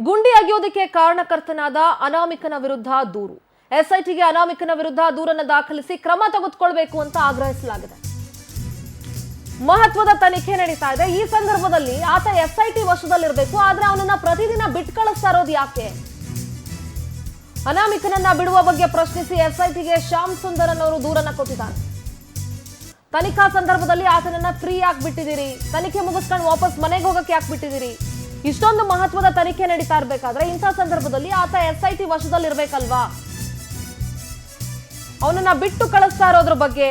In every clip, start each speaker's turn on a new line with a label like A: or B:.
A: ಗುಂಡಿ ಅಗೆಯೋದಕ್ಕೆ ಕಾರಣಕರ್ತನಾದ ಅನಾಮಿಕನ ವಿರುದ್ಧ ದೂರು. ಎಸ್ಐಟಿಗೆ ಅನಾಮಿಕನ ವಿರುದ್ಧ ದೂರನ್ನು ದಾಖಲಿಸಿ ಕ್ರಮ ತೆಗೆದುಕೊಳ್ಳಬೇಕು ಅಂತ ಆಗ್ರಹಿಸಲಾಗಿದೆ. ಮಹತ್ವದ ತನಿಖೆ ನಡೀತಾ ಇದೆ. ಈ ಸಂದರ್ಭದಲ್ಲಿ ಆತ ಎಸ್ಐಟಿ ವಶದಲ್ಲಿರಬೇಕು, ಆದ್ರೆ ಅವನನ್ನ ಪ್ರತಿದಿನ ಬಿಟ್ಟು ಕಳಿಸ್ತಾ ಇರೋದು ಯಾಕೆ? ಅನಾಮಿಕನನ್ನ ಬಿಡುವ ಬಗ್ಗೆ ಪ್ರಶ್ನಿಸಿ ಎಸ್ಐಟಿಗೆ ಶ್ಯಾಮ್ ಸುಂದರ್ ಅನ್ನೋರು ದೂರನ್ನ ಕೊಟ್ಟಿದ್ದಾರೆ. ತನಿಖಾ ಸಂದರ್ಭದಲ್ಲಿ ಆತನನ್ನ ಫ್ರೀ ಯಾಕೆ ಬಿಟ್ಟಿದ್ದೀರಿ? ತನಿಖೆ ಮುಗಿಸ್ಕೊಂಡು ವಾಪಸ್ ಮನೆಗೆ ಹೋಗಕ್ಕೆ ಯಾಕೆ ಬಿಟ್ಟಿದ್ದೀರಿ? ಇಷ್ಟೊಂದು ಮಹತ್ವದ ತನಿಖೆ ನಡೀತಾ ಇರಬೇಕಾದ್ರೆ ಇಂಥ ಸಂದರ್ಭದಲ್ಲಿ ಆತ ಎಸ್ಐಟಿ ವಶದಲ್ಲಿರ್ಬೇಕಲ್ವಾ? ಅವನನ್ನ ಬಿಟ್ಟು ಕಳಿಸ್ತಾ ಇರೋದ್ರ ಬಗ್ಗೆ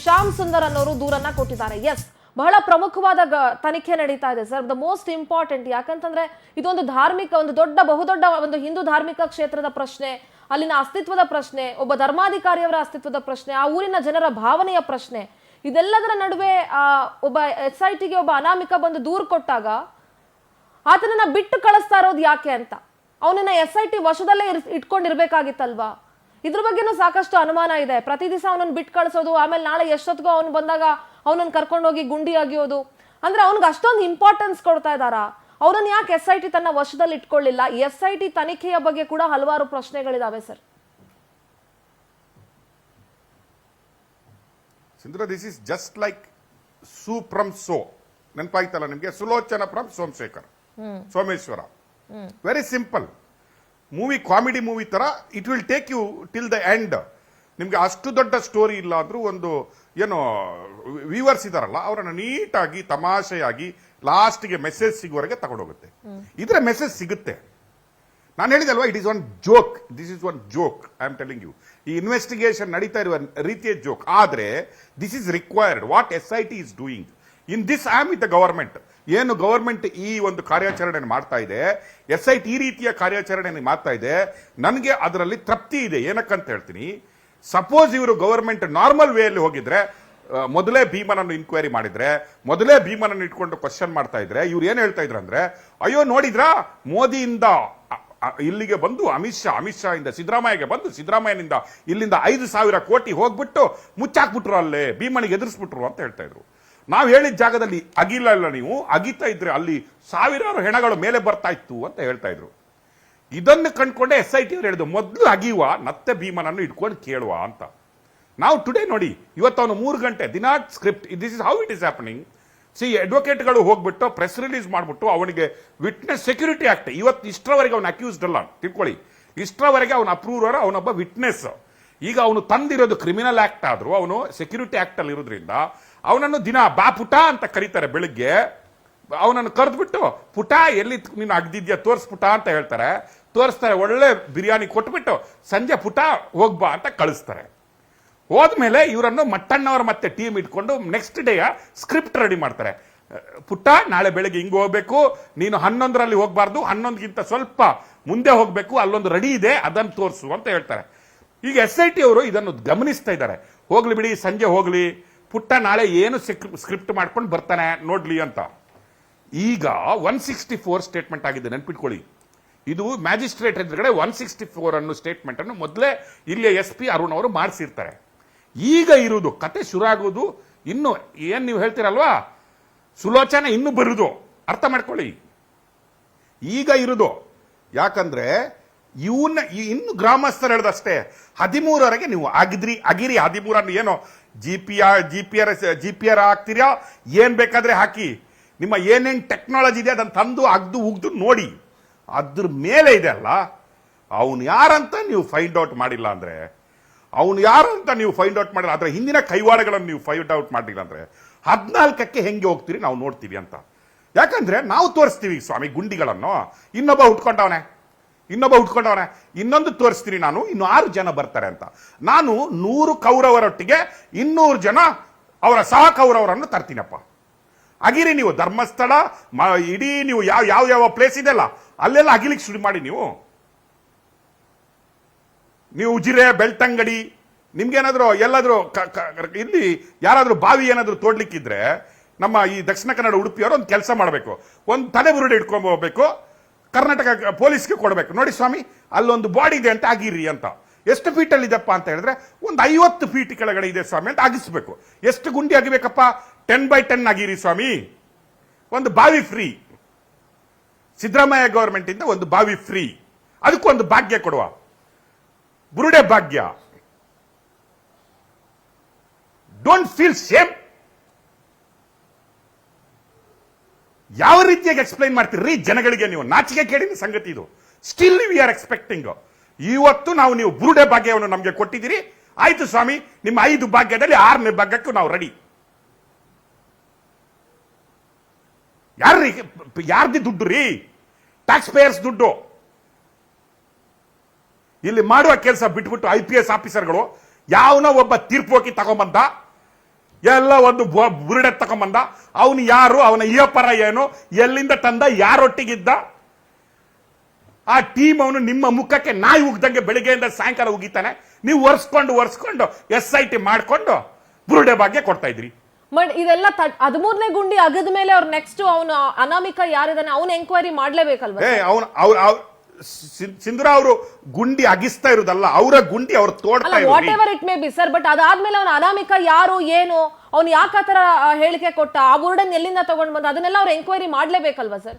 A: ಶ್ಯಾಮ್ ಸುಂದರ್ ಅನ್ನೋರು ದೂರನ್ನ ಕೊಟ್ಟಿದ್ದಾರೆ. ಎಸ್, ಬಹಳ ಪ್ರಮುಖವಾದ ತನಿಖೆ ನಡೀತಾ ಇದೆ ಸರ್. The most important. ಯಾಕಂತಂದ್ರೆ ಇದೊಂದು ಧಾರ್ಮಿಕ, ಒಂದು ಬಹುದೊಡ್ಡ ಒಂದು ಹಿಂದೂ ಧಾರ್ಮಿಕ ಕ್ಷೇತ್ರದ ಪ್ರಶ್ನೆ, ಅಲ್ಲಿನ ಅಸ್ತಿತ್ವದ ಪ್ರಶ್ನೆ, ಒಬ್ಬ ಧರ್ಮಾಧಿಕಾರಿಯವರ ಅಸ್ತಿತ್ವದ ಪ್ರಶ್ನೆ, ಆ ಊರಿನ ಜನರ ಭಾವನೆಯ ಪ್ರಶ್ನೆ. ಇದೆಲ್ಲದರ ನಡುವೆ ಒಬ್ಬ ಎಸ್ಐಟಿಗೆ ಒಬ್ಬ ಅನಾಮಿಕ ಬಂದು ದೂರು ಕೊಟ್ಟಾಗ ಆತನನ್ನ ಬಿಟ್ಟು ಕಳಿಸ್ತಾ ಇರೋದು ಯಾಕೆ ಅಂತ, ಅವನನ್ನ ಎಸ್ಐಟಿ ವಶದಲ್ಲೇ ಇಟ್ಕೊಂಡಿರ್ಬೇಕಾಗಿತ್ತಲ್ವಾ? ಇದ್ರ ಬಗ್ಗೆನೂ ಸಾಕಷ್ಟು ಅನುಮಾನ ಇದೆ. ಪ್ರತಿ ದಿವಸ ಅವನನ್ನು ಬಿಟ್ಟು ಕಳಿಸೋದು, ಆಮೇಲೆ ನಾಳೆ ಎಷ್ಟೊತ್ತಿಗೂ ಅವನು ಬಂದಾಗ ಅವನನ್ನು ಕರ್ಕೊಂಡೋಗಿ ಗುಂಡಿ ಅಗಿಯೋದು, ಅಂದ್ರೆ ಅವನಿಗೆ ಅಷ್ಟೊಂದು ಇಂಪಾರ್ಟೆನ್ಸ್ ಕೊಡ್ತಾ ಇದ್ದಾರಾ? ಅವರನ್ನು ಯಾಕೆ ಎಸ್ಐಟಿ ತನ್ನ ವಶದಲ್ಲಿ ಇಟ್ಕೊಳ್ಳಿಲ್ಲ? ಎಸ್ಐಟಿ ತನಿಖೆಯ ಬಗ್ಗೆ ಕೂಡ ಹಲವಾರು ಪ್ರಶ್ನೆಗಳಿದಾವೆ sir.
B: Sindhu, this is just like Su from So. ನೆನಪಾಯ್ತಲ್ಲ ನಿಮ್ಗೆ? Sulochana from Someshwara. Very simple movie, comedy movie ತರ. It will take you till the end. ನಿಮ್ಗೆ ಅಷ್ಟು ದೊಡ್ಡ ಸ್ಟೋರಿ ಇಲ್ಲ ಅಂದ್ರೂ ಒಂದು ಏನೋ ವ್ಯೂವರ್ಸ್ ಇದಾರಲ್ಲ, ಅವರನ್ನ ನೀಟಾಗಿ ತಮಾಷೆಯಾಗಿ ಲಾಸ್ಟ್ಗೆ ಮೆಸೇಜ್ ಸಿಗುವವರೆಗೆ ತಗೊಂಡೋಗುತ್ತೆ. ಇದ್ರೆ ಮೆಸೇಜ್ ಸಿಗುತ್ತೆ. ನಾನು ಹೇಳಿದಲ್ವಾ, it is one joke. This is one joke. I am telling you. ಈ ಇನ್ವೆಸ್ಟಿಗೇಷನ್ ನಡೀತಾ ಇರುವ ರೀತಿಯ ಜೋಕ್. ಆದ್ರೆ this is required. What SIT is doing in this I am with the government. ಏನು ಗವರ್ಮೆಂಟ್ ಈ ಒಂದು ಕಾರ್ಯಾಚರಣೆ ಮಾಡ್ತಾ ಇದೆ, ಎಸ್ಐಟಿ ಈ ರೀತಿಯ ಕಾರ್ಯಾಚರಣೆ ಮಾಡ್ತಾ ಇದೆ, ನನಗೆ ಅದರಲ್ಲಿ ತೃಪ್ತಿ ಇದೆ. ಏನಕ್ಕಂತ ಹೇಳ್ತೀನಿ, ಸಪೋಸ್ ಇವರು ಗವರ್ಮೆಂಟ್ ನಾರ್ಮಲ್ ವೇಯಲ್ಲಿ ಹೋಗಿದ್ರೆ, ಮೊದಲೇ ಭೀಮನನ್ನು ಇನ್ಕ್ವೈರಿ ಮಾಡಿದ್ರೆ, ಮೊದಲೇ ಭೀಮನನ್ನು ಇಟ್ಕೊಂಡು ಕ್ವಶನ್ ಮಾಡ್ತಾ ಇದ್ರೆ, ಇವ್ರು ಏನ್ ಹೇಳ್ತಾ ಇದ್ರು ಅಂದ್ರೆ, ಅಯ್ಯೋ ನೋಡಿದ್ರಾ, ಮೋದಿಯಿಂದ ಇಲ್ಲಿಗೆ ಬಂದು ಅಮಿತ್ ಶಾ ಇಂದ ಸಿದ್ದರಾಮಯ್ಯಗೆ ಬಂದು, ಸಿದ್ದರಾಮಯ್ಯನಿಂದ ಇಲ್ಲಿಂದ 5,000 ಕೋಟಿ ಹೋಗ್ಬಿಟ್ಟು ಮುಚ್ಚಾಕ್ಬಿಟ್ರು, ಅಲ್ಲೇ ಭೀಮನಿಗೆ ಎದುರಿಸ್ಬಿಟ್ರು ಅಂತ ಹೇಳ್ತಾ ಇದ್ರು. ನಾವು ಹೇಳಿದ ಜಾಗದಲ್ಲಿ ಅಗಿಲ್ಲ, ನೀವು ಅಗಿತಾ ಇದ್ರೆ ಅಲ್ಲಿ ಸಾವಿರಾರು ಹೆಣಗಳು ಮೇಲೆ ಬರ್ತಾ ಇತ್ತು ಅಂತ ಹೇಳ್ತಾ ಇದ್ರು. ಇದನ್ನು ಕಂಡ್ಕೊಂಡೆ ಎಸ್ಐಟಿ ಅವರು ಹೇಳಿದ್ರು, ಮೊದಲು ಅಗಿಯುವ, ಮತ್ತೆ ಭೀಮನನ್ನು ಇಟ್ಕೊಂಡು ಕೇಳುವ ಅಂತ. ನಾವು ಟುಡೇ ನೋಡಿ, ಇವತ್ತು ಅವನು 3 ಗಂಟೆ ದಿನ script. This is how it is happening. ಅಡ್ವೊಕೇಟ್ಗಳು ಹೋಗ್ಬಿಟ್ಟು ಪ್ರೆಸ್ ರಿಲೀಸ್ ಮಾಡ್ಬಿಟ್ಟು ಅವನಿಗೆ ವಿಟ್ನೆಸ್ ಸೆಕ್ಯೂರಿಟಿ ಆಕ್ಟ್, ಇವತ್ತು ಇಷ್ಟರವರೆಗೆ ಅವನು ಅಕ್ಯೂಸ್ಡ್ ಅಲ್ಲ ತಿಳ್ಕೊಳ್ಳಿ, ಇಷ್ಟರವರೆಗೆ ಅವನ ಅಪ್ರೂವರ್, ಅವನೊಬ್ಬ ವಿಟ್ನೆಸ್. ಈಗ ಅವನು ತಂದಿರೋದು ಕ್ರಿಮಿನಲ್ ಆಕ್ಟ್ ಆದ್ರೂ ಅವನು ಸೆಕ್ಯೂರಿಟಿ ಆಕ್ಟ್ ಅಲ್ಲಿ ಇರೋದ್ರಿಂದ ಅವನನ್ನು ದಿನ ಬಾ ಪುಟ ಅಂತ ಕರೀತಾರೆ. ಬೆಳಿಗ್ಗೆ ಅವನನ್ನು ಕರೆದ್ಬಿಟ್ಟು, ಪುಟ ಎಲ್ಲಿ ನೀನು ಅಗ್ದಿದ್ಯಾ ತೋರಿಸ್ಪುಟ ಅಂತ ಹೇಳ್ತಾರೆ, ತೋರಿಸ್ತಾರೆ. ಒಳ್ಳೆ ಬಿರಿಯಾನಿ ಕೊಟ್ಬಿಟ್ಟು ಸಂಜೆ ಪುಟ ಹೋಗ್ಬಾ ಅಂತ ಕಳಿಸ್ತಾರೆ. ಹೋದ್ಮೇಲೆ ಇವರನ್ನು ಮಟ್ಟಣ್ಣವರು ಮತ್ತೆ ಟೀಮ್ ಇಟ್ಕೊಂಡು ನೆಕ್ಸ್ಟ್ ಡೇ ಸ್ಕ್ರಿಪ್ಟ್ ರೆಡಿ ಮಾಡ್ತಾರೆ. ಪುಟ್ಟ ನಾಳೆ ಬೆಳಗ್ಗೆ ಹಿಂಗ್ ಹೋಗ್ಬೇಕು, ನೀನು 11ರಲ್ಲಿ ಹೋಗ್ಬಾರ್ದು, 11ಗಿಂತ ಸ್ವಲ್ಪ ಮುಂದೆ ಹೋಗ್ಬೇಕು, ಅಲ್ಲೊಂದು ರೆಡಿ ಇದೆ, ಅದನ್ನು ತೋರಿಸು ಅಂತ ಹೇಳ್ತಾರೆ. ಈಗ ಎಸ್ಐಟಿ ಅವರು ಇದನ್ನು ಗಮನಿಸ್ತಾ ಇದ್ದಾರೆ. ಹೋಗ್ಲಿ ಬಿಡಿ, ಸಂಜೆ ಹೋಗ್ಲಿ, ಪುಟ್ಟ ನಾಳೆ ಏನು ಸ್ಕ್ರಿಪ್ಟ್ ಮಾಡ್ಕೊಂಡು ಬರ್ತಾನೆ ನೋಡ್ಲಿ ಅಂತ. ಈಗ 164 ಸ್ಟೇಟ್ಮೆಂಟ್ ಆಗಿದೆ, ನೆನ್ಪಿಟ್ಕೊಳ್ಳಿ. ಇದು ಮ್ಯಾಜಿಸ್ಟ್ರೇಟ್ ಎದುರುಗಡೆ 164 ಅನ್ನೋ ಸ್ಟೇಟ್ಮೆಂಟ್ ಅನ್ನು ಮೊದಲೇ ಇಲ್ಲಿಯ SP ಅರುಣ್ ಅವರು ಮಾಡಿಸಿರ್ತಾರೆ. ಈಗ ಇರುವುದು ಕತೆ ಶುರು ಆಗುವುದು ಇನ್ನು ಏನ್ ನೀವು ಹೇಳ್ತೀರಲ್ವಾ, ಸುಲೋಚನೆ ಇನ್ನು ಬರುದು, ಅರ್ಥ ಮಾಡ್ಕೊಳ್ಳಿ. ಈಗ ಇರುವುದು ಯಾಕಂದ್ರೆ ಇನ್ನು ಗ್ರಾಮಸ್ಥರು ಹೇಳದಷ್ಟೇ 13ವರೆಗೆ ನೀವು ಅಗಿರಿ 13 ಏನೋ GPR ಹಾಕ್ತೀರಾ, ಏನ್ ಬೇಕಾದ್ರೆ ಹಾಕಿ, ನಿಮ್ಮ ಏನೇನ್ ಟೆಕ್ನಾಲಜಿ ಇದೆ ಅದನ್ನ ತಂದು ಅಗ್ದು ಉಗ್ದು ನೋಡಿ. ಅದ್ರ ಮೇಲೆ ಇದೆ ಅಲ್ಲ, ಅವನು ಯಾರಂತ ನೀವು ಫೈಂಡ್ ಔಟ್ ಮಾಡಿಲ್ಲ ಅಂದ್ರೆ, ಅವನು ಯಾರು ಅಂತ ನೀವು ಫೈಂಡ್ ಔಟ್ ಮಾಡಿಲ್ಲ, ಅದರ ಹಿಂದಿನ ಕೈವಾಡಗಳನ್ನು ನೀವು ಫೈಂಡ್ ಔಟ್ ಮಾಡಿಲ್ಲ ಅಂದ್ರೆ 14ಕ್ಕೆ ಹೆಂಗೆ ಹೋಗ್ತೀರಿ ನಾವು ನೋಡ್ತೀವಿ ಅಂತ. ಯಾಕಂದ್ರೆ ನಾವು ತೋರಿಸ್ತೀವಿ ಸ್ವಾಮಿ ಗುಂಡಿಗಳನ್ನು. ಇನ್ನೊಬ್ಬ ಹುಟ್ಕೊಂಡವನೆ, ಇನ್ನೊಂದು ತೋರಿಸ್ತೀನಿ ನಾನು, ಇನ್ನು 6 ಜನ ಬರ್ತಾರೆ ಅಂತ. ನಾನು 100 ಕೌರವರೊಟ್ಟಿಗೆ 200 ಜನ ಅವರ ಸಹ ಕೌರವರನ್ನು ತರ್ತೀನಪ್ಪ. ಅಗಿರಿ ನೀವು ಧರ್ಮಸ್ಥಳ, ಇಡೀ ನೀವು ಯಾವ ಪ್ಲೇಸ್ ಇದೆಲ್ಲ ಅಲ್ಲೆಲ್ಲ ಅಗಿಲಿಕ್ಕೆ ಶುರು ಮಾಡಿ. ನೀವು ಉಜಿರೆ, ಬೆಳ್ತಂಗಡಿ, ನಿಮ್ಗೇನಾದ್ರೂ ಎಲ್ಲಾದ್ರೂ ಇಲ್ಲಿ ಯಾರಾದ್ರೂ ಬಾವಿ ಏನಾದ್ರೂ ತೋಡ್ಲಿಕ್ಕಿದ್ರೆ ನಮ್ಮ ಈ ದಕ್ಷಿಣ ಕನ್ನಡ ಉಡುಪಿಯವರು ಒಂದು ಕೆಲಸ ಮಾಡಬೇಕು, ಒಂದು ತಲೆ ಬುರುಡೆ ಇಟ್ಕೊಂಡು ಹೋಗ್ಬೇಕು, ಕರ್ನಾಟಕ ಪೊಲೀಸ್ಗೆ ಕೊಡಬೇಕು. ನೋಡಿ ಸ್ವಾಮಿ, ಅಲ್ಲೊಂದು ಬಾಡಿ ಇದೆ ಅಂತ ಅಗಿರಿ ಅಂತ. ಎಷ್ಟು ಫೀಟ್ ಅಲ್ಲಿ ಇದೆಪ್ಪ ಅಂತ ಹೇಳಿದ್ರೆ ಒಂದು 50 ಫೀಟ್ ಕೆಳಗಡೆ ಇದೆ ಸ್ವಾಮಿ ಅಂತ ಅಗಿಸ್ಬೇಕು. ಎಷ್ಟು ಗುಂಡಿ ಅಗಿಬೇಕಪ್ಪ? 10 by 10 ಅಗಿರಿ ಸ್ವಾಮಿ, ಒಂದು ಬಾವಿ ಫ್ರೀ. ಸಿದ್ದರಾಮಯ್ಯ ಗವರ್ಮೆಂಟ್ ಇಂದ ಒಂದು ಬಾವಿ ಫ್ರೀ, ಅದಕ್ಕೊಂದು ಭಾಗ್ಯ ಕೊಡುವ, ಬುರುಡೆ ಭಾಗ್ಯ. Don't feel shame. ಯಾವ ರೀತಿಯಾಗಿ ಎಕ್ಸ್ಪ್ಲೈನ್ ಮಾಡ್ತೀರಿ ಜನಗಳಿಗೆ? ನೀವು ನಾಚಿಕೆ ಕೇಳಿದ ಸಂಗತಿ ಇದು. Still we are expecting. ಇವತ್ತು ನೀವು ಬುರುಡೆ ಭಾಗ್ಯವನ್ನು ನಮಗೆ ಕೊಟ್ಟಿದ್ದೀರಿ, ಆಯ್ತು ಸ್ವಾಮಿ, ನಿಮ್ಮ 5 ಭಾಗ್ಯದಲ್ಲಿ 6ನೇ ಭಾಗ್ಯಕ್ಕೂ ನಾವು ರೆಡಿ. ಯಾರ್ದು ದುಡ್ಡು ರೀ? ಟ್ಯಾಕ್ಸ್ ಪೇಯರ್ಸ್ ದುಡ್ಡು. ಇಲ್ಲಿ ಮಾಡುವ ಕೆಲಸ ಬಿಟ್ಬಿಟ್ಟು IPS ಆಫೀಸರ್ಗಳು ಯಾವನೋ ಒಬ್ಬ ತೀರ್ಪು ಹೋಗಿ ತಗೊಂಬಂದ, ಎಲ್ಲ ಒಂದು ಬುರುಡೆ ತಗೊಂಬಂದ, ಅವನು ಯಾರು, ಅವನ ಇಯಪರ ಏನು, ಎಲ್ಲಿಂದ ತಂದ, ಯಾರೊಟ್ಟಿಗಿದ್ದ, ಆ ಟೀಮ್ ಅವನು ನಿಮ್ಮ ಮುಖಕ್ಕೆ ನಾಯಿ ಉಗ್ದಂಗೆ ಬೆಳಿಗ್ಗೆಯಿಂದ ಸಾಯಂಕಾಲ ಉಗಿತಾನೆ. ನೀವು ಒರ್ಸ್ಕೊಂಡು SIT ಮಾಡ್ಕೊಂಡು ಬುರುಡೆ ಭಾಗ್ಯ ಕೊಡ್ತಾ ಇದ್ರಿ.
A: ಬಟ್ ಇದೆಲ್ಲ 13ನೇ ಗುಂಡಿ ಅಗದ ಮೇಲೆ ಅವ್ರು ನೆಕ್ಸ್ಟ್ ಅವನು ಅನಾಮಿಕ ಯಾರಿದಾನೆ ಅವನು ಎಂಕ್ವೈರಿ ಮಾಡ್ಲೇಬೇಕಲ್ವಾ?
B: ಸಿಂಧೂರ ಅವರು ಗುಂಡಿ ಅಗಿಸ್ತಾ ಇರೋದಲ್ಲ, ಅವರ ಗುಂಡಿ ಅವ್ರು ತೋಡ್ತಾ ಇರೋದು.
A: What ever it may be sir, but ಅದಾದ್ಮೇಲೆ ಅವನ ಅನಾಮಿಕ ಯಾರು ಏನು, ಅವ್ನು ಯಾಕೆ ಆತರ ಹೇಳಿಕೆ ಕೊಟ್ಟ, ಆ ಬುರುಡನ್ ಎಲ್ಲಿಂದ ತಗೊಂಡ್ ಬಂದ, ಅದನ್ನೆಲ್ಲ ಅವ್ರು ಎಂಕ್ವೈರಿ ಮಾಡ್ಲೇಬೇಕಲ್ವಾ sir?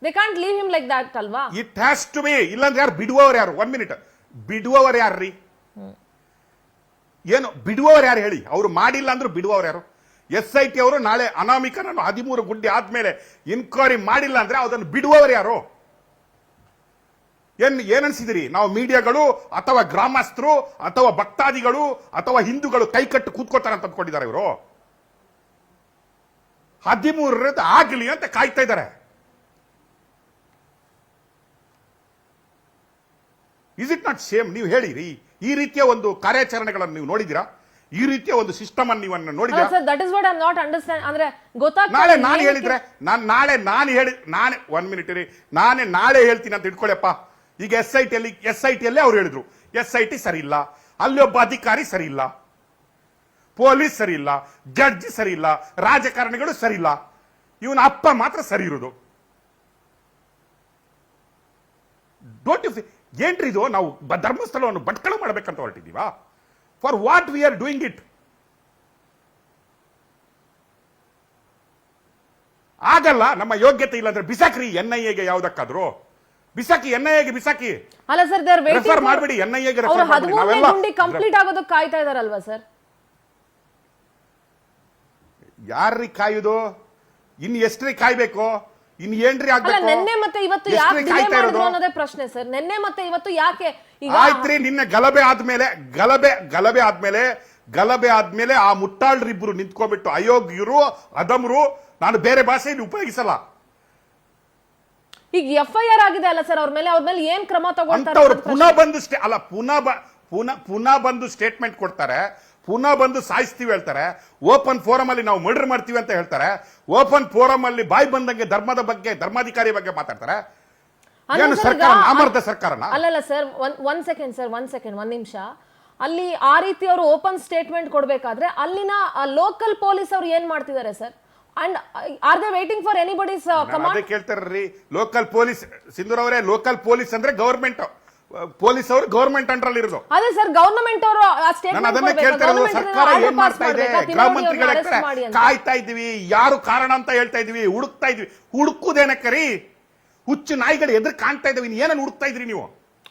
A: They can't leave him like that ಅಲ್ವಾ?
B: It has to be. ಇಲ್ಲಾಂದ್ರೆ ಯಾರು ಬಿಡುವವರು ಯಾರು? 1 ಮಿನಿಟ್, ಬಿಡುವವರು ಯಾರ್ರಿ? ಏನು ಬಿಡುವವರು ಯಾರು ಹೇಳಿ? ಅವರು ಮಾಡಿಲ್ಲ ಅಂದ್ರೂ ಬಿಡುವವರು ಯಾರು? SIT ಅವರು ನಾಳೆ ಅನಾಮಿಕನನ್ನು 13 ಗುಂಡಿ ಆದ್ಮೇಲೆ ಇನ್ಕ್ವೈರಿ ಮಾಡಿಲ್ಲ ಅಂದ್ರೆ ಅದನ್ನು ಬಿಡುವವರು ಯಾರು? ಏನನ್ಸಿದಿರಿ? ನಾವು ಮೀಡಿಯಾಗಳು ಅಥವಾ ಗ್ರಾಮಸ್ಥರು ಅಥವಾ ಭಕ್ತಾದಿಗಳು ಅಥವಾ ಹಿಂದೂಗಳು ಕೈಕಟ್ಟು ಕೂತ್ಕೋತಾರೆ ಅಂತ ಅಂದ್ಕೊಂಡಿದ್ದಾರೆ ಇವರು? 13 ಆಗ್ಲಿ ಅಂತ ಕಾಯ್ತಾ ಇದ್ದಾರೆ. Is it not same? ನೀವು ಹೇಳಿರಿ, ಈ ರೀತಿಯ ಒಂದು ಕಾರ್ಯಾಚರಣೆಗಳನ್ನು ನೀವು ನೋಡಿದಿರಾ? ಈ ರೀತಿಯ ಒಂದು ಸಿಸ್ಟಮ್ ಅನ್ನು ನೀವು ನೋಡಿದಿರಾ?
A: That is what I am not understand. ಅಂದ್ರೆ ಗೊತ್ತಾಗ್ತಾ
B: ನಾಳೆ ನಾನು ಹೇಳಿದ್ರೆ ನಾನು 1 ಮಿನಿಟ್ ರೀ, ನಾಳೆ ಹೇಳ್ತೀನಿ ಅಂತ ಇಟ್ಕೊಳ್ಳಪ್ಪ. ಈಗ SIT ಅಲ್ಲೇ ಅವ್ರು ಹೇಳಿದ್ರು SIT ಸರಿ ಇಲ್ಲ, ಅಲ್ಲಿ ಒಬ್ಬ ಅಧಿಕಾರಿ ಸರಿ ಇಲ್ಲ, ಪೊಲೀಸ್ ಸರಿ ಇಲ್ಲ, ಜಡ್ಜ್ ಸರಿ ಇಲ್ಲ, ರಾಜಕಾರಣಿಗಳು ಸರಿ ಇಲ್ಲ, ಇವನ ಅಪ್ಪ ಮಾತ್ರ ಸರಿ ಇರೋದು. ಡೋಂಟ್ ಯು ಏನ್ರಿ ಇದು? ನಾವು ಧರ್ಮಸ್ಥಳವನ್ನು ಭಟ್ಕಳ ಮಾಡಬೇಕಂತ ಹೊರಟಿದ್ದೀವಾ? For what we are doing it? ಆಗಲ್ಲ. ನಮ್ಮ ಯೋಗ್ಯತೆ ಇಲ್ಲ ಅಂದ್ರೆ ಬಿಸಾಕ್ರಿ NIAಗೆ, ಯಾವುದಕ್ಕಾದ್ರೂ ಬಿಸಾಕಿ, NIAಗೆ ಬಿಸಾಕಿ.
A: ಅಲ್ಲ sir, they are waiting.
B: Refer ಮಾಡಬೇಡಿ, NIAಗೆ ರೆಫರ್ ಮಾಡಬೇಡಿ.
A: 13ನೇ ಗುಂಡಿ ಕಂಪ್ಲೀಟ್ ಆಗೋದಕ್ಕೆ ಕಾಯ್ತಾ ಇದಾರಲ್ವಾ ಸರ್?
B: ಯಾರ್ರಿ ಕಾಯುದು? ಇನ್ನು ಎಷ್ಟ್ರಿ ಕಾಯ್ಬೇಕು? ಇನ್ನು ಏನ್ರಿ ಆಗ್ಬೇಕು?
A: ನೆನ್ನೆ ಮತ್ತೆ ಇವತ್ತು ಯಾಕೆ ಡಿಲೇ ಮಾಡಿದ್ರು ಅನ್ನೋದೇ ಪ್ರಶ್ನೆ ಸರ್. ನೆನ್ನೆ ಮತ್ತೆ ಇವತ್ತು ಯಾಕೆ? ಈಗ
B: ಆಯ್ತ್ರಿ, ನಿನ್ನೆ ಗಲಭೆ ಆದ್ಮೇಲೆ ಆ ಮುಟ್ಟಾಳ್ರಿಬ್ರು ನಿಂತ್ಕೊಂಡ್ಬಿಟ್ಟು ಅಯೋಗ್ಯರು, ಅಧಮರು, ನಾನು ಬೇರೆ ಭಾಷೆಯಲ್ಲಿ ಉಪಯೋಗಿಸಲ್ಲ.
A: ಈಗ FIR ಆಗಿದೆ ಅಲ್ಲ ಸರ್ ಅವ್ರ ಮೇಲೆ ಏನ್ ಕ್ರಮ ತಗೊಳ್ತಾರೆ?
B: ಅವ್ರು ಪುನಃ ಬಂದು ಸ್ಟೇಟ್ಮೆಂಟ್ ಕೊಡ್ತಾರೆ, ಪುನಃ ಬಂದು ಸಾಯಿಸ್ತೀವಿ ಹೇಳ್ತಾರೆ, ಓಪನ್ ಫೋರಂ ಅಲ್ಲಿ ನಾವು ಮರ್ಡರ್ ಮಾಡ್ತೀವಿ ಅಂತ ಹೇಳ್ತಾರೆ, ಓಪನ್ ಫೋರಂ ಅಲ್ಲಿ ಬಾಯಿ ಬಂದಂಗೆ ಧರ್ಮದ ಬಗ್ಗೆ, ಧರ್ಮಾಧಿಕಾರಿ ಬಗ್ಗೆ ಮಾತಾಡ್ತಾರೆ. ಏನು ಸರ್ಕಾರ ನಾಮರ್ದ ಸರ್ಕಾರನ?
A: ಅಲ್ಲಲ್ಲ ಸರ್, ಒಂದ್ ಸೆಕೆಂಡ್, ಒಂದ್ ನಿಮಿಷ. ಅಲ್ಲಿ ಆ ರೀತಿ ಅವರು ಓಪನ್ ಸ್ಟೇಟ್ಮೆಂಟ್ ಕೊಡ್ಬೇಕಾದ್ರೆ ಅಲ್ಲಿನ ಲೋಕಲ್ ಪೊಲೀಸ್ ಅವರು ಏನ್ ಮಾಡ್ತಿದ್ದಾರೆ sir? And are they waiting for anybody's command?
B: ಅದೇ ಕೇಳ್ತಾರ್ರಿ. ಲೋಕಲ್ ಪೊಲೀಸ್, ಸಿಂಧೂರ್ ಅವರೇ, ಲೋಕಲ್ ಪೊಲೀಸ್ ಅಂದ್ರೆ ಗವರ್ಮೆಂಟ್ ಪೊಲೀಸ್ ಅವರು ಗವರ್ಮೆಂಟ್ ಅಂಡರ್ ಅಲ್ಲಿ ಇರೋದು.
A: ಅದೇ ಸರ್, ಗವರ್ನಮೆಂಟ್ ಅವರು ಆ ಸ್ಟೇಟ್ಮೆಂಟ್
B: ಅದನ್ನೇ ಕೇಳ್ತಾ ಇರೋದು. ಸರ್ಕಾರ ಏನ್ ಮಾಡ್ತಾ ಇದೆ? ಗೃಹ ಮಂತ್ರಿಗಳ ಕಾಯ್ತಾ ಇದೀವಿ, ಯಾರು ಕಾರಣ ಅಂತ ಹೇಳ್ತಾ ಇದೀವಿ, ಹುಡುಕ್ತಾ ಇದೀವಿ. ಹುಡುಕುದೇನಕ್ಕರಿ? ಹುಚ್ಚು ನಾಯಿಗಳು ಎದುರು ಕಾಣ್ತಾ ಇದಾವೆ, ಏನನ್ನು ಹುಡುಕ್ತಾ ಇದ್ರಿ ನೀವು?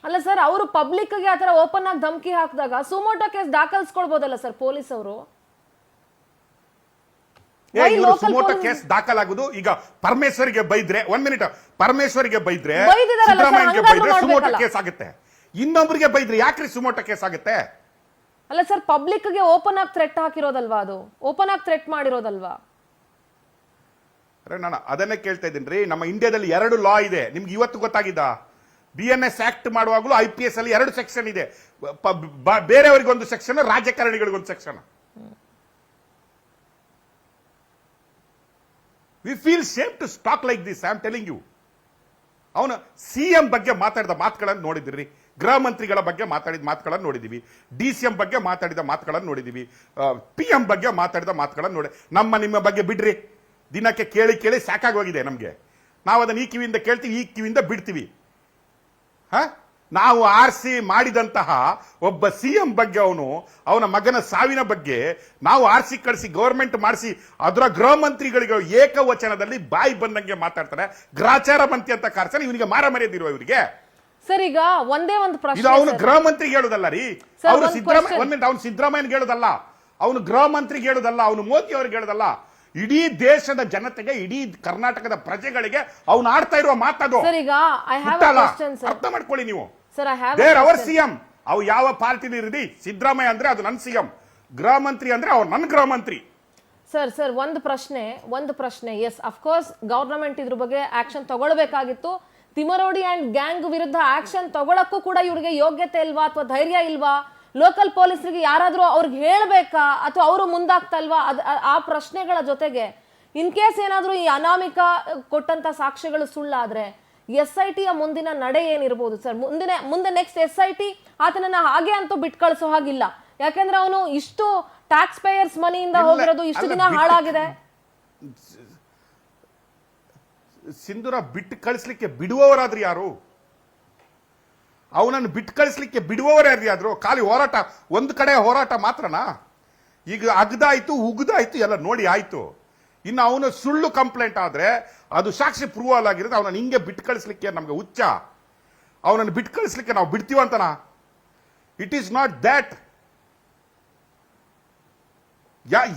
A: ಅಲ್ಲ ಸರ್, ಅವರು ಪಬ್ಲಿಕ್ ಗೆ ಆತರ ಓಪನ್ ಆಗಿ ಧಮಕಿ ಹಾಕಿದಾಗ ಸುಮೋಟೋ ಕೇಸ್ ದಾಖಲಿಸ್ಕೊಳ್ಬೋದಲ್ಲ ಸರ್ ಪೊಲೀಸ್ ಅವರು?
B: ಸುಮೋಟೋ ಕೇಸ್ ದಾಖಲಾಗುದು. ಈಗ ಪರಮೇಶ್ವರಿಗೆ ಬೈದ್ರೆ, 1 ಮಿನಿಟ್, ಪರಮೇಶ್ವರಿಗೆ ಬೈದ್ರೆ, ಸಿದ್ದರಾಮಯ್ಯಗೆ ಬೈದ್ರೆ ಸುಮೋಟೋ ಕೇಸ್ ಆಗುತ್ತೆ. ಇನ್ನೊಬ್ಬರಿಗೆ ಬೈದ್ರೆ ಯಾಕ್ರಿ ಸುಮೋಟೋ ಕೇಸ್ ಆಗುತ್ತೆ?
A: ಅಲ್ಲ ಸರ್, ಪಬ್ಲಿಕ್ ಗೆ ಓಪನ್ ಆಗಿ ಥ್ರೆಟ್ ಹಾಕಿರೋದಲ್ವಾ? ಅದು ಓಪನ್ ಆಗಿ ಥ್ರೆಟ್ ಮಾಡಿರೋದಲ್ವಾ?
B: ನಾನು ಅದನ್ನೇ ಕೇಳ್ತಾ ಇದ್ದೀನಿ. ನಮ್ಮ ಇಂಡಿಯಾದಲ್ಲಿ 2 ಲಾ ಇದೆ, ನಿಮ್ಗೆ ಇವತ್ತು ಗೊತ್ತಾಗಿದ್ದ? BNS ಆಕ್ಟ್ ಮಾಡುವಾಗಲೂ IPS ಅಲ್ಲಿ 2 ಸೆಕ್ಷನ್ ಇದೆ. ಬೇರೆಯವರಿಗೊಂದು ಸೆಕ್ಷನ್, ರಾಜಕಾರಣಿಗಳಿಗೊಂದು section. We feel same to stock like this. I am telling you. ಅವನು CM ಬಗ್ಗೆ ಮಾತಾಡಿದ ಮಾತುಗಳನ್ನು ನೋಡಿದಿರಿ, ಗೃಹ ಮಂತ್ರಿಗಳ ಬಗ್ಗೆ ಮಾತಾಡಿದ ಮಾತುಗಳನ್ನು ನೋಡಿದೀವಿ, DCM ಬಗ್ಗೆ ಮಾತಾಡಿದ ಮಾತುಗಳನ್ನು ನೋಡಿದೀವಿ, PM ಬಗ್ಗೆ ಮಾತಾಡಿದ ಮಾತುಗಳನ್ನು ನೋಡಿ. ನಿಮ್ಮ ಬಗ್ಗೆ ಬಿಡ್ರಿ, ದಿನಕ್ಕೆ ಕೇಳಿ ಸಾಕಾಗೋಗಿದೆ ನಮ್ಗೆ. ನಾವು ಅದನ್ನ ಈ ಕಿವಿಯಿಂದ ಕೇಳ್ತೀವಿ, ಈ ಕಿವಿಯಿಂದ ಬಿಡ್ತೀವಿ. ನಾವು ಆರಿಸಿ ಮಾಡಿದಂತಹ ಒಬ್ಬ ಸಿಎಂ ಬಗ್ಗೆ ಅವನ ಮಗನ ಸಾವಿನ ಬಗ್ಗೆ ನಾವು ಆರಿಸಿ ಕಳಿಸಿ ಗವರ್ಮೆಂಟ್ ಮಾಡಿಸಿ ಅದರ ಗೃಹ ಮಂತ್ರಿಗಳಿಗೆ ಏಕವಚನದಲ್ಲಿ ಬಾಯಿ ಬಂದಂಗೆ ಮಾತಾಡ್ತಾರೆ. ಗ್ರಾಚಾರ ಮಂತ್ರಿ ಅಂತ ಕಾರ್ಸನೆ ಇವನಿಗೆ ಮಾರಮರ್ಯಾದಿರುವ ಇವರಿಗೆ.
A: ಸರ್ ಈಗ ಒಂದೇ ಒಂದು ಪ್ರಶ್ನೆ,
B: ಇದು ಅವನು ಗೃಹ ಮಂತ್ರಿಗೆ ಹೇಳುದಲ್ಲ ರೀ, ಅವರು ಸಿದ್ದರಾಮಯ್ಯ ಅವನು ಸಿದ್ದರಾಮಯ್ಯಗೆ ಹೇಳುದಲ್ಲ, ಅವನು ಗೃಹ ಮಂತ್ರಿಗೆ ಹೇಳುದಲ್ಲ, ಅವನು ಮೋದಿ ಅವ್ರಿಗೆ ಹೇಳುದಲ್ಲ, ಇಡೀ ದೇಶದ ಜನತೆಗೆ, ಇಡೀ ಕರ್ನಾಟಕದ ಪ್ರಜೆಗಳಿಗೆ ಅವನು ಆಡ್ತಾ ಇರುವ ಮಾತದು.
A: ಸರ್ ಈಗ I have a question sir,
B: ಅರ್ಥ ಮಾಡ್ಕೊಳ್ಳಿ ನೀವು.
A: Sir I have
B: there our CM. ಅವು ಯಾವ ಪಾರ್ಟಿಲಿ ಇರಲಿ, ಸಿದ್ದರಾಮಯ್ಯ ಅಂದ್ರೆ ಅದು ನನ್ನ ಸಿಎಂ, ಗೃಹ ಮಂತ್ರಿ ಅಂದ್ರೆ ಅವ್ರು ನನ್ನ ಗೃಹ ಮಂತ್ರಿ.
A: ಸರ್ ಒಂದು ಪ್ರಶ್ನೆ ಎಸ್ ಅಫ್ಕೋರ್ಸ್ ಗವರ್ನಮೆಂಟ್ ಇದ್ರ ಬಗ್ಗೆ ಆಕ್ಷನ್ ತಗೊಳ್ಬೇಕಾಗಿತ್ತು. ತಿಮರೋಡಿ ಅಂಡ್ ಗ್ಯಾಂಗ್ ವಿರುದ್ಧ ಆಕ್ಷನ್ ತಗೊಳಕ್ಕೂ ಕೂಡ ಇವ್ರಿಗೆ ಯೋಗ್ಯತೆ ಇಲ್ವಾ ಅಥವಾ ಧೈರ್ಯ ಇಲ್ವಾ? ಲೋಕಲ್ ಪೊಲೀಸರಿಗೆ ಯಾರಾದ್ರೂ ಅವ್ರಿಗೆ ಹೇಳ್ಬೇಕಾ ಅಥವಾ ಅವರು ಮುಂದಾಗ್ತಾ ಇಲ್ವಾ? ಆ ಪ್ರಶ್ನೆಗಳ ಜೊತೆಗೆ ಇನ್ ಕೇಸ್ ಏನಾದ್ರೂ ಈ ಅನಾಮಿಕ ಕೊಟ್ಟಂತ ಸಾಕ್ಷ್ಯಗಳು ಸುಳ್ಳಾದ್ರೆ SIT ಯ ಮುಂದಿನ ನಡೆ ಏನಿರ್ಬೋದು ಸರ್? ಮುಂದೆ ನೆಕ್ಸ್ಟ್ SIT ಆತನನ್ನ ಹಾಗೆ ಅಂತೂ ಬಿಟ್ ಕಳಿಸೋ ಹಾಗಿಲ್ಲ, ಯಾಕಂದ್ರೆ ಅವನು ಇಷ್ಟು ಟ್ಯಾಕ್ಸ್ ಪೇಯರ್ಸ್ ಮನಿಯಿಂದ ಹೋಗಿರೋದು, ಇಷ್ಟು ದಿನ ಹಾಳಾಗಿದೆ.
B: ಸಿಂಧೂರ ಬಿಟ್ಟು ಕಳಿಸ್ಲಿಕ್ಕೆ ಬಿಡುವವರಾದ್ರೂ ಯಾರು? ಅವನನ್ನು ಬಿಟ್ಟು ಕಳಿಸ್ಲಿಕ್ಕೆ ಬಿಡುವವರಾದ್ರೂ? ಖಾಲಿ ಹೋರಾಟ, ಒಂದು ಕಡೆ ಹೋರಾಟ ಮಾತ್ರನಾ? ಈಗ ಅಗ್ದಾಯ್ತು ಉಗ್ದಾಯ್ತು ಎಲ್ಲ ನೋಡಿ ಆಯ್ತು. ಇನ್ನು ಅವನು ಸುಳ್ಳು ಕಂಪ್ಲೇಂಟ್ ಆದ್ರೆ ಅದು ಸಾಕ್ಷಿ ಪ್ರೂವ್ ಆಗಿರೋದು. ಅವನನ್ನು ಹಿಂಗೆ ಬಿಟ್ಟು ಕಳಿಸ್ಲಿಕ್ಕೆ ನಮ್ಗೆ ಹುಚ್ಚ? ಅವನನ್ನು ಬಿಟ್ಟು ಕಳಿಸ್ಲಿಕ್ಕೆ ನಾವು ಬಿಡ್ತೀವಂತನ? It is not that.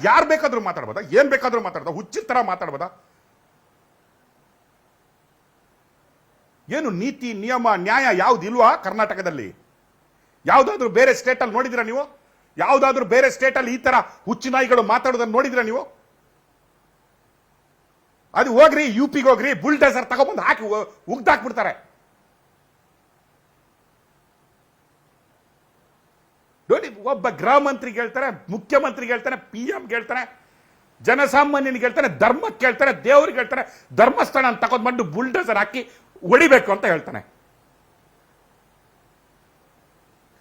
B: ಯಾರು ಬೇಕಾದ್ರೂ ಮಾತಾಡ್ಬೋದಾ? ಏನ್ ಬೇಕಾದ್ರೂ ಮಾತಾಡ್ಬೋದಾ? ಹುಚ್ಚಿನ ತರ ಮಾತಾಡ್ಬೋದಾ? ಏನು ನೀತಿ ನಿಯಮ ನ್ಯಾಯ ಯಾವ್ದು ಇಲ್ವಾ ಕರ್ನಾಟಕದಲ್ಲಿ? ಯಾವ್ದಾದ್ರು ಬೇರೆ ಸ್ಟೇಟ್ ಅಲ್ಲಿ ನೋಡಿದಿರಾ ನೀವು? ಯಾವ್ದಾದ್ರು ಬೇರೆ ಸ್ಟೇಟ್ ಅಲ್ಲಿ ಈ ತರ ಹುಚ್ಚು ನಾಯಿಗಳು ಮಾತಾಡೋದನ್ನ ನೋಡಿದಿರಾ ನೀವು? ಅದು ಹೋಗ್ರಿ UPಗೆ ಹೋಗ್ರಿ, ಬುಲ್ಡೇಸರ್ ತಗೊಂಡ್ಬಂದು ಹಾಕಿ ಉಗ್ದಾಕ್ಬಿಡ್ತಾರೆ. ನೋಡಿ, ಒಬ್ಬ ಗೃಹ ಮಂತ್ರಿಗೆ ಹೇಳ್ತಾರೆ, ಮುಖ್ಯಮಂತ್ರಿಗೆ ಹೇಳ್ತಾನೆ, PM ಹೇಳ್ತಾನೆ, ಜನಸಾಮಾನ್ಯನಿಗೆ ಹೇಳ್ತಾನೆ, ಧರ್ಮಕ್ಕೆ ಹೇಳ್ತಾನೆ, ದೇವರಿಗೆ ಹೇಳ್ತಾನೆ, ಧರ್ಮಸ್ಥಳ ಅಂತ ತಗೊಂಡ್ಬಂದು ಬುಲ್ಡೇಸರ್ ಹಾಕಿ ಹೊಡಿಬೇಕು ಅಂತ ಹೇಳ್ತಾನೆ.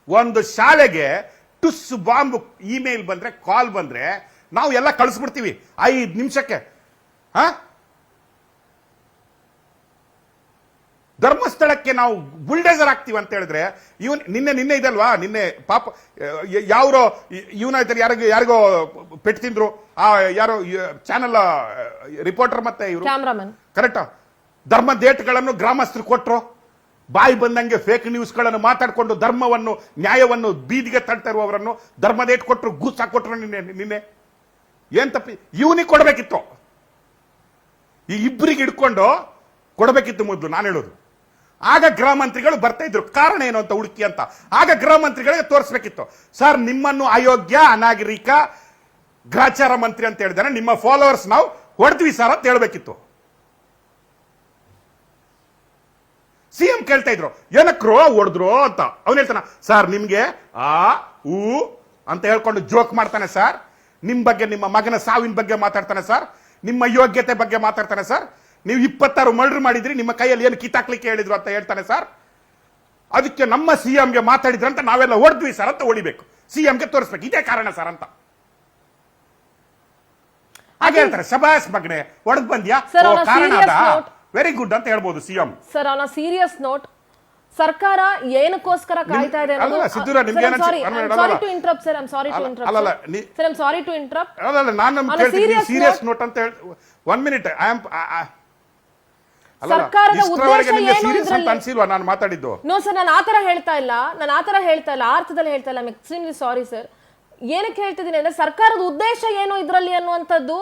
B: ಒಂದು ಶಾಲೆಗೆ ಟುಸ್ ಬಾಂಬ್ ಇಮೇಲ್ ಬಂದ್ರೆ, ಕಾಲ್ ಬಂದ್ರೆ ನಾವು ಎಲ್ಲ ಕಳಿಸ್ಬಿಡ್ತೀವಿ 5 ನಿಮಿಷಕ್ಕೆ. ಧರ್ಮಸ್ಥಳಕ್ಕೆ ನಾವು ಬುಲ್ಡೇಸರ್ ಹಾಕ್ತೀವಿ ಅಂತ ಹೇಳಿದ್ರೆ ನಿನ್ನೆ ಇದಲ್ವಾ? ನಿನ್ನೆ ಪಾಪ ಯಾರೋ ಯಾರಿಗೋ ಪೆಟ್ಟು ತಿಂದ್ರು, ಯಾರೋ ಚಾನೆಲ್ ರಿಪೋರ್ಟರ್ ಮತ್ತೆ ಇವರು ಕರೆಕ್ಟಾ? ಧರ್ಮದೇಟುಗಳನ್ನು ಗ್ರಾಮಸ್ಥರು ಕೊಟ್ಟರು, ಬಾಯಿ ಬಂದಂಗೆ ಫೇಕ್ ನ್ಯೂಸ್ಗಳನ್ನು ಮಾತಾಡಿಕೊಂಡು ಧರ್ಮವನ್ನು ನ್ಯಾಯವನ್ನು ಬೀದಿಗೆ ತಳ್ತಾ ಇರುವವರನ್ನು ಧರ್ಮದೇಟ್ ಕೊಟ್ಟರು, ಗೂಸ ಕೊಟ್ಟರು. ನಿನ್ನೆ ಏನ್ ತಪ್ಪಿ? ಇವನಿಗೆ ಕೊಡಬೇಕಿತ್ತು, ಈ ಇಬ್ಬರಿಗೆ ಹಿಡ್ಕೊಂಡು ಕೊಡಬೇಕಿತ್ತು ಮೊದಲು. ನಾನು ಹೇಳೋದು, ಆಗ ಗೃಹ ಮಂತ್ರಿಗಳು ಬರ್ತಾ ಇದ್ರು, ಕಾರಣ ಏನು ಅಂತ ಹುಡುಕಿ ಅಂತ. ಆಗ ಗೃಹ ಮಂತ್ರಿಗಳಿಗೆ ತೋರಿಸ್ಬೇಕಿತ್ತು, ಸರ್ ನಿಮ್ಮನ್ನು ಅಯೋಗ್ಯ, ಅನಾಗರಿಕ, ಗ್ರಾಚಾರ ಮಂತ್ರಿ ಅಂತ ಹೇಳಿದಾರೆ, ನಿಮ್ಮ ಫಾಲೋವರ್ಸ್ ನಾವು ಹೊಡೆದ್ವಿ ಸರ್ ಅಂತ ಹೇಳ್ಬೇಕಿತ್ತು. ಸಿಎಂ ಕೇಳ್ತಾ ಇದ್ರು, ಏನಕ್ರೋ ಹೊಡೆದ್ರು ಅಂತ. ಅವನು ಹೇಳ್ತಾನ, ಸರ್ ನಿಮ್ಗೆ ಊ ಅಂತ ಹೇಳ್ಕೊಂಡು ಜೋಕ್ ಮಾಡ್ತಾನೆ ಸರ್, ನಿಮ್ ಬಗ್ಗೆ, ನಿಮ್ಮ ಮಗನ ಸಾವಿನ ಬಗ್ಗೆ ಮಾತಾಡ್ತಾನೆ ಸರ್, ನಿಮ್ಮ ಯೋಗ್ಯತೆ ಬಗ್ಗೆ ಮಾತಾಡ್ತಾನೆ ಸರ್, ನೀವು 26 ಮರ್ಡರ್ ಮಾಡಿದ್ರಿ, ನಿಮ್ಮ ಕೈಯಲ್ಲಿ ಏನು ಕಿತ್ತಾಕ್ಲಿಕ್ಕೆ ಹೇಳಿದ್ರು ಅಂತ ಹೇಳ್ತಾನೆ ಸರ್, ಅದಕ್ಕೆ ನಮ್ಮ ಸಿಎಂಗೆ ಮಾತಾಡಿದ್ರಂತ ನಾವೆಲ್ಲ ಹೊಡೆದ್ವಿ ಸರ್ ಅಂತ ಹೊಡಿಬೇಕು, ಸಿಎಂಗೆ ತೋರಿಸ್ಬೇಕು, ಇದೇ ಕಾರಣ ಸರ್ ಅಂತ. ಹಾಗೆ ಹೇಳ್ತಾರೆ, ಶಬಾಸ್ ಮಗನೆ ಹೊಡೆದ್ ಬಂದ್ಯಾ, ಕಾರಣ ವೆರಿ ಗುಡ್ ಅಂತ ಹೇಳ್ಬೋದು CM.
A: Sir on a serious note, ಸರ್ಕಾರ ಏನಕ್ಕೋಸ್ಕರ ಕಾಯ್ತಾ ಇದೆ?
B: ಸೀರಿಯಸ್ ನೋಟ್ ಅಂತ ಹೇಳಿ 1 ಮಿನಿಟ್.
A: ಸರ್ಕಾರದ ಉದ್ದೇಶ ಏನು
B: ಅನ್ಸಿಲ್ವಾ ನಾನು ಮಾತಾಡಿದ್ದು?
A: ನೋ ಸರ್, ನಾನು ಆತರ ಹೇಳ್ತಾ ಇಲ್ಲ, ಆ ಅರ್ಥದಲ್ಲಿ ಹೇಳ್ತಾ ಇಲ್ಲ. Extremely sorry sir. ಏನಕ್ಕೆ ಹೇಳ್ತಿದ್ದೀನಿ ಅಂದ್ರೆ, ಸರ್ಕಾರದ ಉದ್ದೇಶ ಏನು ಇದ್ರಲ್ಲಿ ಅನ್ನುವಂಥದ್ದು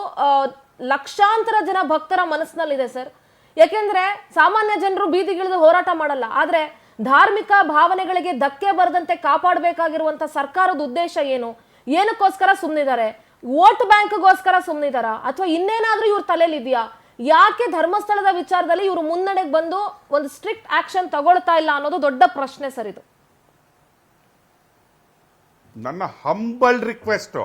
A: ಲಕ್ಷಾಂತರ ಜನ ಭಕ್ತರ ಮನಸ್ಸಿನಲ್ಲಿದೆ ಸರ್. ಯಾಕೆಂದ್ರೆ ಸಾಮಾನ್ಯ ಜನರು ಬೀದಿಗಿಳಿದು ಹೋರಾಟ ಮಾಡಲ್ಲ, ಆದ್ರೆ ಧಾರ್ಮಿಕ ಭಾವನೆಗಳಿಗೆ ಧಕ್ಕೆ ಬರದಂತೆ ಕಾಪಾಡಬೇಕಾಗಿರುವಂತ ಸರ್ಕಾರದ ಉದ್ದೇಶ ಏನು? ಏನಕ್ಕೋಸ್ಕರ ಸುಮ್ಮನಿದ್ದಾರೆ? ವೋಟ್ ಬ್ಯಾಂಕ್ಗೋಸ್ಕರ ಸುಮ್ಮನಿದಾರ ಅಥವಾ ಇನ್ನೇನಾದ್ರೂ ಇವ್ರ ತಲೆಯಲ್ಲಿ ಇದೆಯಾ? ಯಾಕೆ ಧರ್ಮಸ್ಥಳದ ವಿಚಾರದಲ್ಲಿ ಇವರು ಮುನ್ನಡೆಗೆ ಬಂದು ಒಂದು ಸ್ಟ್ರಿಕ್ಟ್ ಆಕ್ಷನ್ ತಗೊಳ್ತಾ ಇಲ್ಲ ಅನ್ನೋದು ದೊಡ್ಡ ಪ್ರಶ್ನೆ ಸರ್. ಇದು
B: ನನ್ನ ಹಂಬಲ್ ರಿಕ್ವೆಸ್ಟ್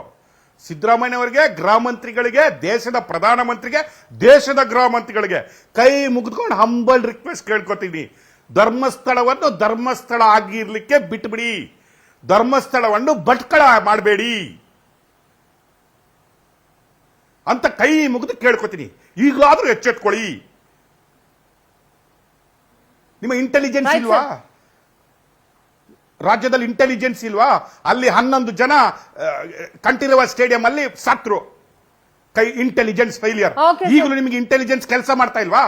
B: ಸಿದ್ದರಾಮಯ್ಯವರಿಗೆ, ಗೃಹ ಮಂತ್ರಿಗಳಿಗೆ, ದೇಶದ ಪ್ರಧಾನಮಂತ್ರಿಗೆ, ದೇಶದ ಗೃಹ ಮಂತ್ರಿಗಳಿಗೆ ಕೈ ಮುಗಿದುಕೊಂಡು ಹಂಬಲ್ ರಿಕ್ವೆಸ್ಟ್ ಕೇಳ್ಕೊತೀನಿ, ಧರ್ಮಸ್ಥಳವನ್ನು ಧರ್ಮಸ್ಥಳ ಆಗಿರ್ಲಿಕ್ಕೆ ಬಿಟ್ಬಿಡಿ, ಧರ್ಮಸ್ಥಳವನ್ನು ಭಟ್ಕಳ ಮಾಡಬೇಡಿ ಅಂತ ಕೈ ಮುಗಿದು ಕೇಳ್ಕೊತೀನಿ. ಈಗಲಾದ್ರೂ ಎಚ್ಚೆತ್ಕೊಳ್ಳಿ. ನಿಮ್ಮ ಇಂಟೆಲಿಜೆನ್ಸ್ ಇಲ್ವಾ? ರಾಜ್ಯದಲ್ಲಿ ಇಂಟೆಲಿಜೆನ್ಸ್ ಇಲ್ವಾ? ಅಲ್ಲಿ 11 ಜನ ಕಂಠೀರವ ಸ್ಟೇಡಿಯಂ ಅಲ್ಲಿ ಸತ್ರು, ಇಂಟೆಲಿಜೆನ್ಸ್ ಫೇಲಿಯರ್.
A: Okay,
B: ಈಗಲೂ ನಿಮಗೆ ಇಂಟೆಲಿಜೆನ್ಸ್ ಕೆಲಸ ಮಾಡ್ತಾ ಇಲ್ವಾ?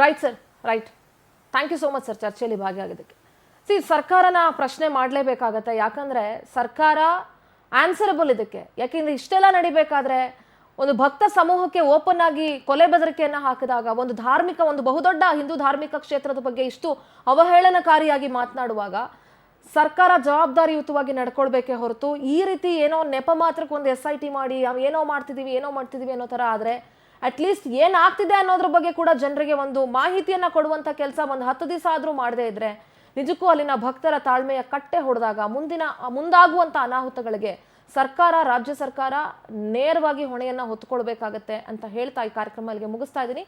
A: Right sir, right. Thank you so much sir ಚರ್ಚೆಯಲ್ಲಿ ಭಾಗಿಯಾಗಿದ್ದಕ್ಕೆ. ಸರ್ಕಾರನ ಪ್ರಶ್ನೆ ಮಾಡಲೇಬೇಕಾಗತ್ತೆ, ಯಾಕಂದ್ರೆ ಸರ್ಕಾರ ಆನ್ಸರಬಲ್ ಇದಕ್ಕೆ. ಯಾಕೆಂದ್ರೆ ಇಷ್ಟೆಲ್ಲ ನಡಿಬೇಕಾದ್ರೆ ಒಂದು ಭಕ್ತ ಸಮೂಹಕ್ಕೆ ಓಪನ್ ಆಗಿ ಕೊಲೆ ಬೆದರಿಕೆಯನ್ನ ಹಾಕಿದಾಗ, ಒಂದು ಧಾರ್ಮಿಕ, ಒಂದು ಬಹುದೊಡ್ಡ ಹಿಂದೂ ಧಾರ್ಮಿಕ ಕ್ಷೇತ್ರದ ಬಗ್ಗೆ ಇಷ್ಟು ಅವಹೇಳನಕಾರಿಯಾಗಿ ಮಾತನಾಡುವಾಗ ಸರ್ಕಾರ ಜವಾಬ್ದಾರಿಯುತವಾಗಿ ನಡ್ಕೊಳ್ಬೇಕೇ ಹೊರತು ಈ ರೀತಿ ಏನೋ ನೆಪ ಮಾತ್ರಕ್ಕೆ ಒಂದು SIT ಮಾಡಿ ಏನೋ ಮಾಡ್ತಿದೀವಿ ಅನ್ನೋ ತರ ಆದ್ರೆ ಅಟ್ಲೀಸ್ಟ್ ಏನಾಗ್ತಿದೆ ಅನ್ನೋದ್ರ ಬಗ್ಗೆ ಕೂಡ ಜನರಿಗೆ ಒಂದು ಮಾಹಿತಿಯನ್ನ ಕೊಡುವಂತ ಕೆಲಸ ಒಂದು 10 ದಿವಸ ಆದ್ರೂ ಮಾಡದೇ ಇದ್ರೆ ನಿಜಕ್ಕೂ ಅಲ್ಲಿನ ಭಕ್ತರ ತಾಳ್ಮೆಯ ಕಟ್ಟೆ ಹೊಡೆದಾಗ ಮುಂದಾಗುವಂತ ಅನಾಹುತಗಳಿಗೆ ಸರ್ಕಾರ, ರಾಜ್ಯ ಸರ್ಕಾರ ನೇರವಾಗಿ ಹೊಣೆಯನ್ನ ಹೊತ್ತುಕೊಳ್ಬೇಕಾಗತ್ತೆ ಅಂತ ಹೇಳ್ತಾ ಈ ಕಾರ್ಯಕ್ರಮ ಇಲ್ಲಿಗೆ ಮುಗಿಸ್ತಾ ಇದ್ದೀನಿ.